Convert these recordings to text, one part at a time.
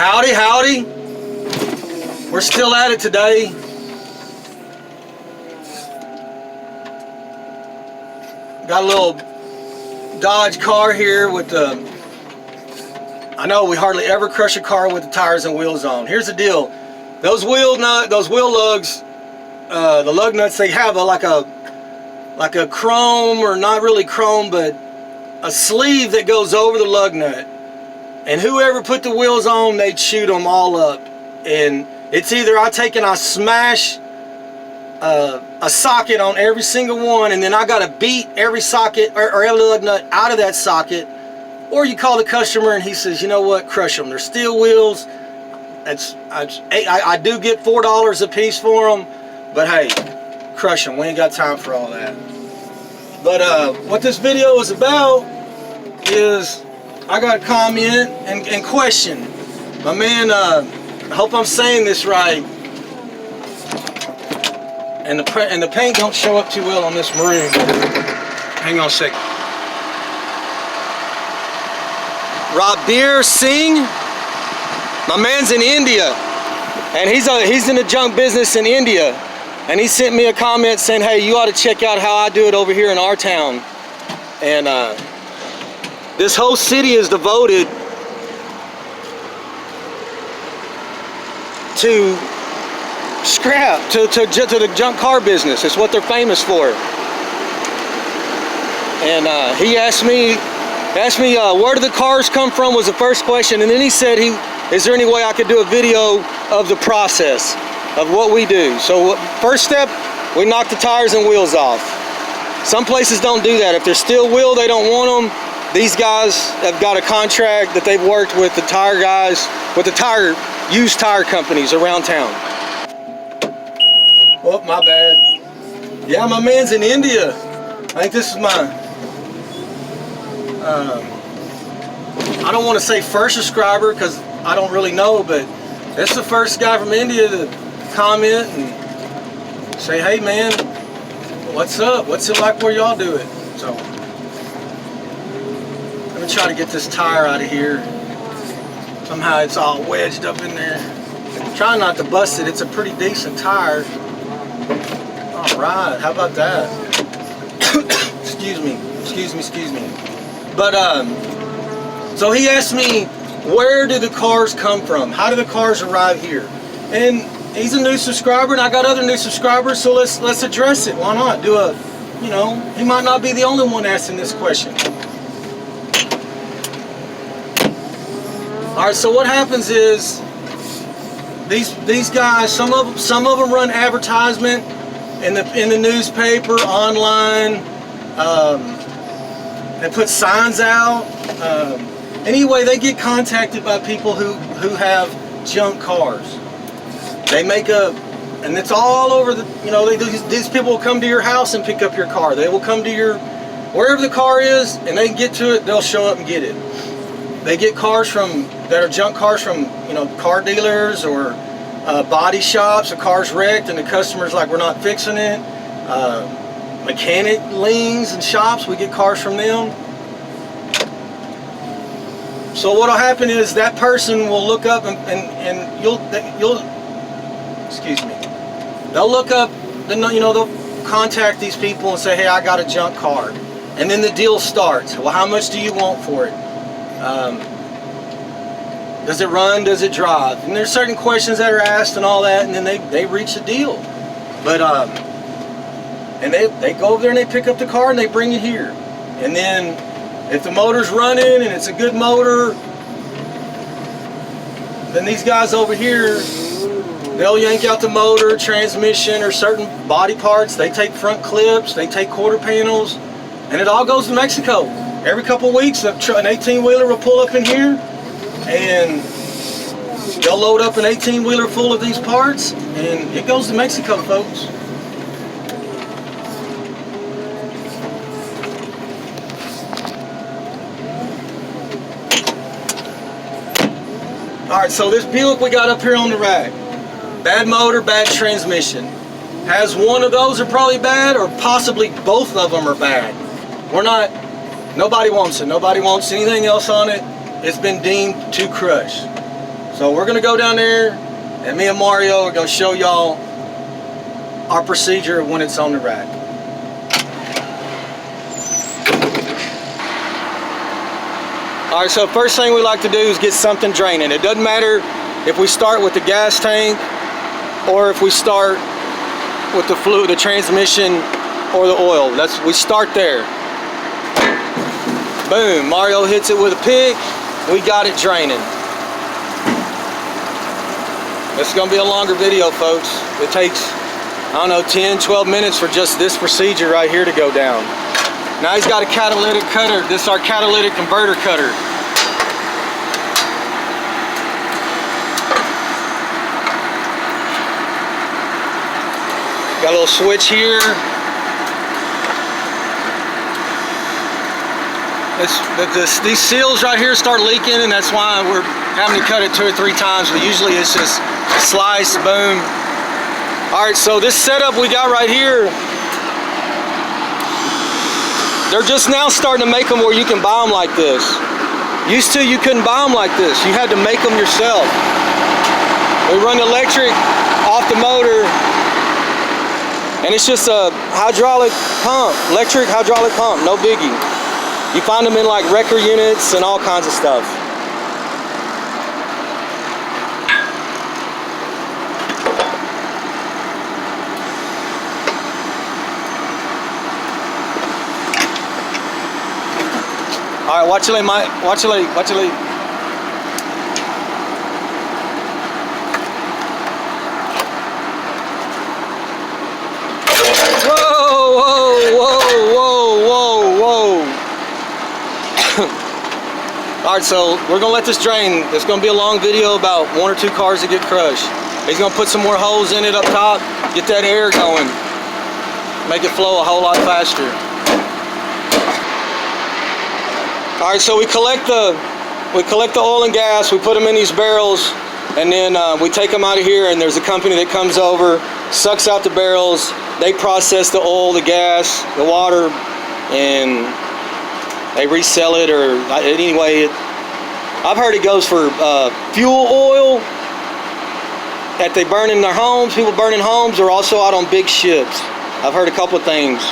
Howdy, howdy. We're still at it today. Got a little Dodge car here with the... I know we hardly ever crush a car with the tires and wheels on. Here's the deal. Those wheel lugs, the lug nuts, they have like a chrome, or not really chrome, but a sleeve that goes over the lug nut. And whoever put the wheels on, they'd shoot them all up. And it's either I take and I smash a socket on every single one, and then I gotta beat every socket or every lug nut out of that socket, or you call the customer and he says, you know what, crush them. They're steel wheels. I do get $4 a piece for them, but hey, crush them. We ain't got time for all that. But what this video is about is I got a comment and question. My man, I hope I'm saying this right. And the paint don't show up too well on this maroon. Hang on a second. Rabir Singh, my man's in India, and he's in the junk business in India, and he sent me a comment saying, hey, you ought to check out how I do it over here in our town. And this whole city is devoted to scrap, to the junk car business. It's what they're famous for. And he asked me where do the cars come from was the first question, and then he said, is there any way I could do a video of the process of what we do? So first step, we knock the tires and wheels off. Some places don't do that. If they're steel wheel, they don't want them. These guys have got a contract that they've worked with the tire guys, with the used tire companies around town. Oh, my bad. Yeah, my man's in India. I think this is my, I don't want to say first subscriber because I don't really know, but it's the first guy from India to comment and say, hey man, what's up? What's it like where y'all do it? So, let me try to get this tire out of here. Somehow it's all wedged up in there. Try not to bust it. It's a pretty decent tire. Alright, how about that? Excuse me. But, so he asked me, where do the cars come from? How do the cars arrive here? And he's a new subscriber, and I got other new subscribers, so let's address it. Why not? He might not be the only one asking this question. Alright, so what happens is, these guys, some of them run advertisement in the newspaper, online. They put signs out. Anyway, they get contacted by people who have junk cars. They make and it's all over these people will come to your house and pick up your car. They will come to wherever the car is, and they can get to it, they'll show up and get it. They get cars that are junk cars from, car dealers or body shops. A car's wrecked and the customer's like, we're not fixing it. Mechanic liens and shops, we get cars from them. So what'll happen is that person will look up and you'll excuse me. They'll look up, they'll contact these people and say, hey, I got a junk car. And then the deal starts. Well, how much do you want for it? Does it run? Does it drive? And there's certain questions that are asked and all that, and then they reach a deal. But and they go over there and they pick up the car and they bring it here. And then if the motor's running and it's a good motor, then these guys over here, they'll yank out the motor, transmission, or certain body parts. They take front clips, they take quarter panels, and it all goes to Mexico. Every couple of weeks, an 18-wheeler will pull up in here, and they'll load up an 18-wheeler full of these parts, and it goes to Mexico, folks. Alright, so this Buick we got up here on the rack, bad motor, bad transmission. Has one of those are probably bad, or possibly both of them are bad. Nobody wants it. Nobody wants anything else on it. It's been deemed to crush. So we're gonna go down there, and me and Mario are gonna show y'all our procedure when it's on the rack. All right, so first thing we like to do is get something draining. It doesn't matter if we start with the gas tank or if we start with the fluid, the transmission, or the oil. We start there. Boom, Mario hits it with a pick. We got it draining. This is gonna be a longer video, folks. It takes, I don't know, 10, 12 minutes for just this procedure right here to go down. Now he's got a catalytic cutter. This is our catalytic converter cutter. Got a little switch here. These seals right here start leaking, and that's why we're having to cut it 2 or 3 times, but usually it's just slice, boom. All right, so this setup we got right here, they're just now starting to make them where you can buy them like this. Used to, you couldn't buy them like this. You had to make them yourself. We run the electric off the motor, and it's just a hydraulic pump, electric hydraulic pump, no biggie. You find them in like wrecker units and all kinds of stuff. All right, watch your leg, Mike. Watch your leg, watch your leg. Whoa, whoa, whoa, whoa, whoa, whoa. All right, so we're gonna let this drain. It's gonna be a long video about 1 or 2 cars that get crushed. He's gonna put some more holes in it up top, get that air going, make it flow a whole lot faster. All right, so we collect the oil and gas, we put them in these barrels, and then we take them out of here, and there's a company that comes over, sucks out the barrels, they process the oil, the gas, the water, and they resell it, or anyway, I've heard it goes for fuel oil that they burn in their homes, people burn in homes, or also out on big ships. I've heard a couple of things.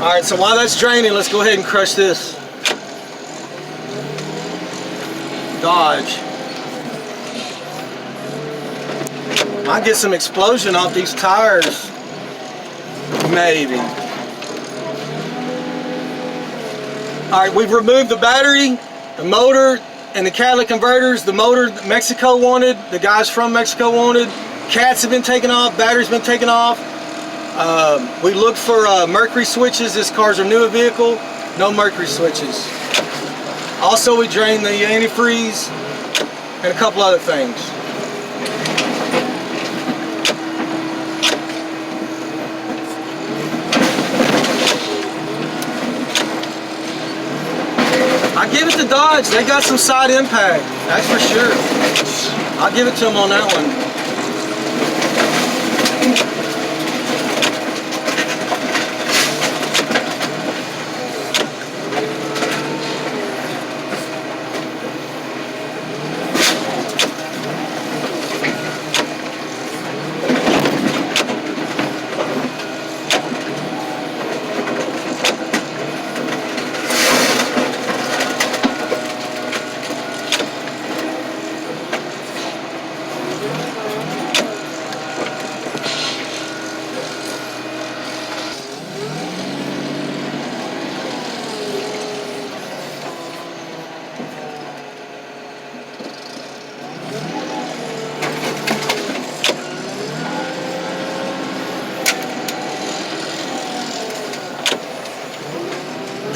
All right, so while that's draining, let's go ahead and crush this Dodge. Might get some explosion off these tires, maybe. All right, we've removed the battery, the motor, and the catalytic converters. The motor Mexico wanted, the guys from Mexico wanted. Cats have been taken off, batteries been taken off. We looked for mercury switches. This car's a newer vehicle, no mercury switches. Also, we drained the antifreeze and a couple other things. I give it to Dodge. They got some side impact, that's for sure. I'll give it to them on that one.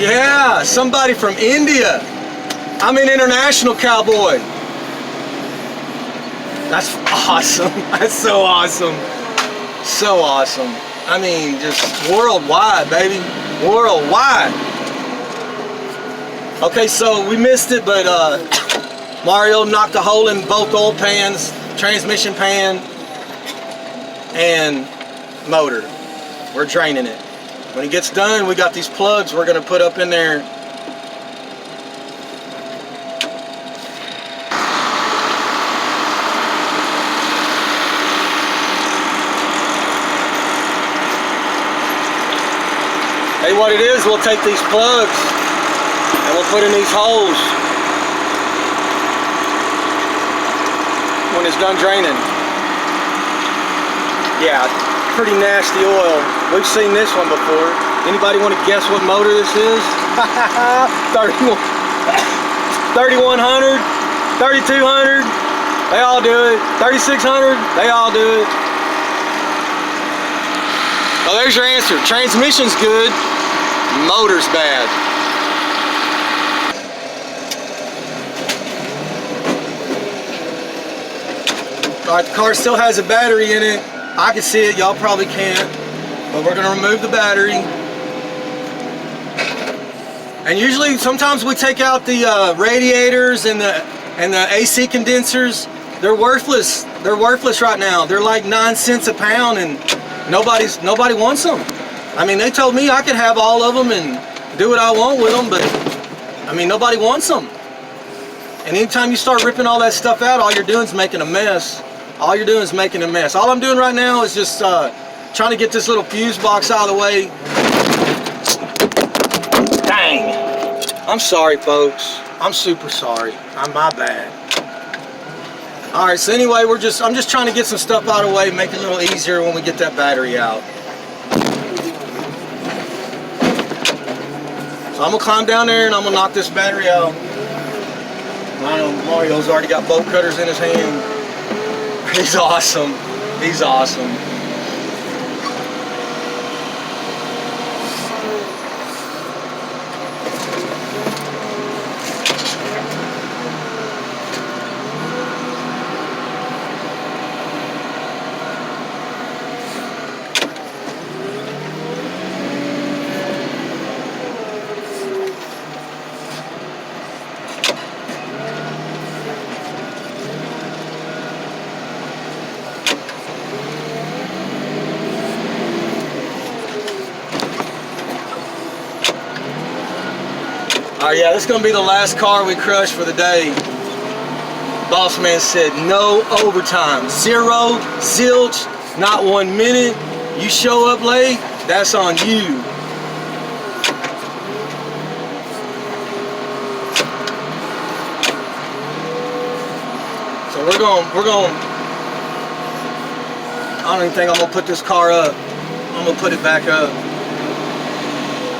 Yeah, somebody from India. I'm an international cowboy. That's awesome. That's so awesome. So awesome. I mean, just worldwide, baby. Worldwide. Okay, so we missed it, but Mario knocked a hole in both oil pans, transmission pan, and motor. We're draining it. When it gets done, we got these plugs we're going to put up in there. what it is, we'll take these plugs and we'll put in these holes when it's done draining. Yeah, pretty nasty oil. We've seen this one before. Anybody want to guess what motor this is? 3100, 3200, they all do it. 3600, they all do it. Well, there's your answer. Transmission's good, motor's bad. All right, the car still has a battery in it. I can see it, y'all probably can't, but we're gonna remove the battery. And usually, sometimes we take out the radiators and the AC condensers. They're worthless. They're worthless right now. They're like 9 cents a pound, and nobody wants them. I mean, they told me I could have all of them and do what I want with them, but I mean, nobody wants them. And anytime you start ripping all that stuff out, all you're doing is making a mess. All you're doing is making a mess. All I'm doing right now is just trying to get this little fuse box out of the way. Dang. I'm sorry, folks. I'm super sorry. My bad. All right, so anyway, I'm just trying to get some stuff out of the way, make it a little easier when we get that battery out. So I'm gonna climb down there and I'm gonna knock this battery out. I know Mario's already got bolt cutters in his hand. He's awesome. He's awesome. Yeah, this is going to be the last car we crush for the day. Boss man said no overtime. Zero, zilch, not 1 minute. You show up late, that's on you. So we're going, I don't even think I'm going to put this car up. I'm going to put it back up.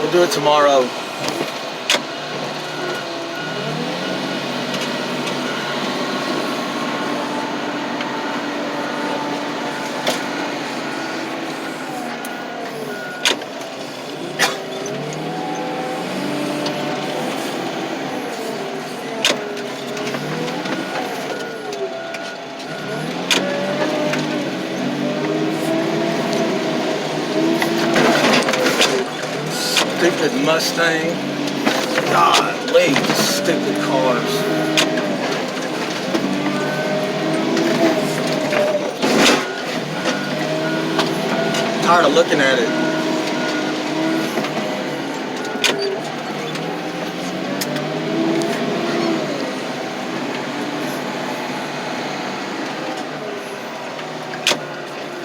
We'll do it tomorrow. Stupid Mustang. Golly, stupid cars. Tired of looking at it.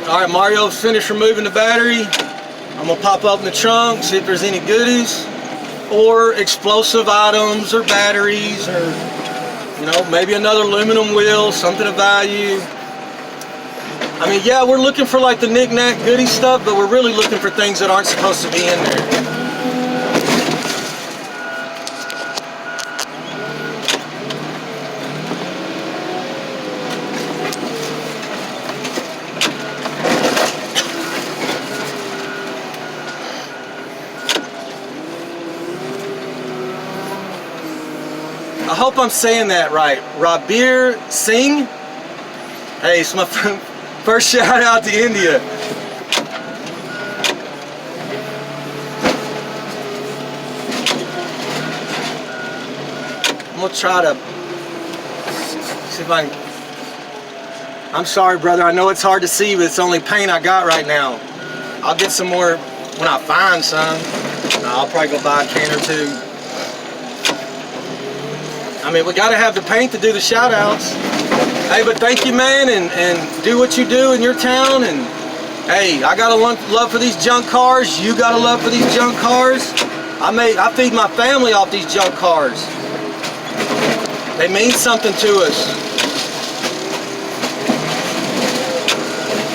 All right, Mario's finished removing the battery. I'm gonna pop open the trunk, see if there's any goodies or explosive items or batteries or, you know, maybe another aluminum wheel, something of value. I mean, yeah, we're looking for like the knick-knack goodie stuff, but we're really looking for things that aren't supposed to be in there. I hope I'm saying that right. Rabir Singh. Hey, it's my first shout out to India. I'm gonna try to see if I can. I'm sorry, brother. I know it's hard to see, but it's the only paint I got right now. I'll get some more when I find some. I'll probably go buy a can or two. I mean, we gotta have the paint to do the shout outs. Hey, but thank you, man, and do what you do in your town, and Hey, I got a love for these junk cars. You got a love for these junk cars. I feed my family off these junk cars. They mean something to us.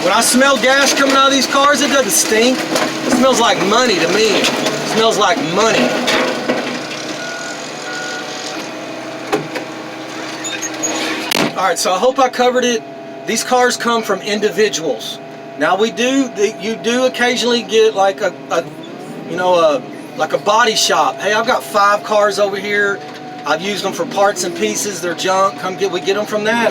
When I smell gas coming out of these cars, it doesn't stink. It smells like money to me. It smells like money. Alright, so I hope I covered it. These cars come from individuals. Now you do occasionally get like a body shop. Hey, I've got 5 cars over here. I've used them for parts and pieces. They're junk. We get them from that.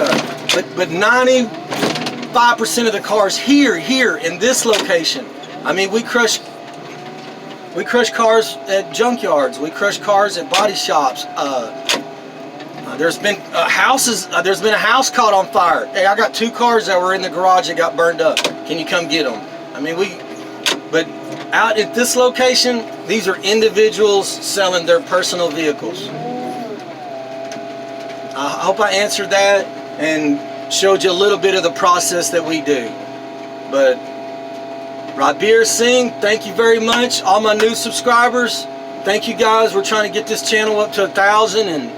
But 95% of the cars here in this location. I mean, we crush cars at junkyards. We crush cars at body shops. There's been a house caught on fire. Hey, I got 2 cars that were in the garage that got burned up. Can you come get them? I mean, but out at this location, these are individuals selling their personal vehicles. I hope I answered that and showed you a little bit of the process that we do. But Rabir Singh, thank you very much. All my new subscribers, thank you guys. We're trying to get this channel up to 1,000, and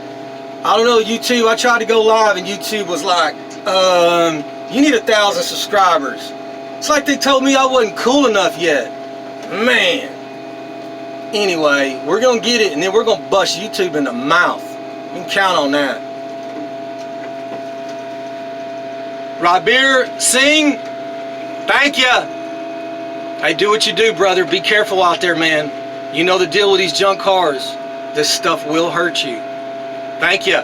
I don't know, YouTube, I tried to go live and YouTube was like, you need 1,000 subscribers. It's like they told me I wasn't cool enough yet. Man. Anyway, we're going to get it, and then we're going to bust YouTube in the mouth. You can count on that. Rabir Singh, thank you. Hey, do what you do, brother. Be careful out there, man. You know the deal with these junk cars. This stuff will hurt you. Thank you.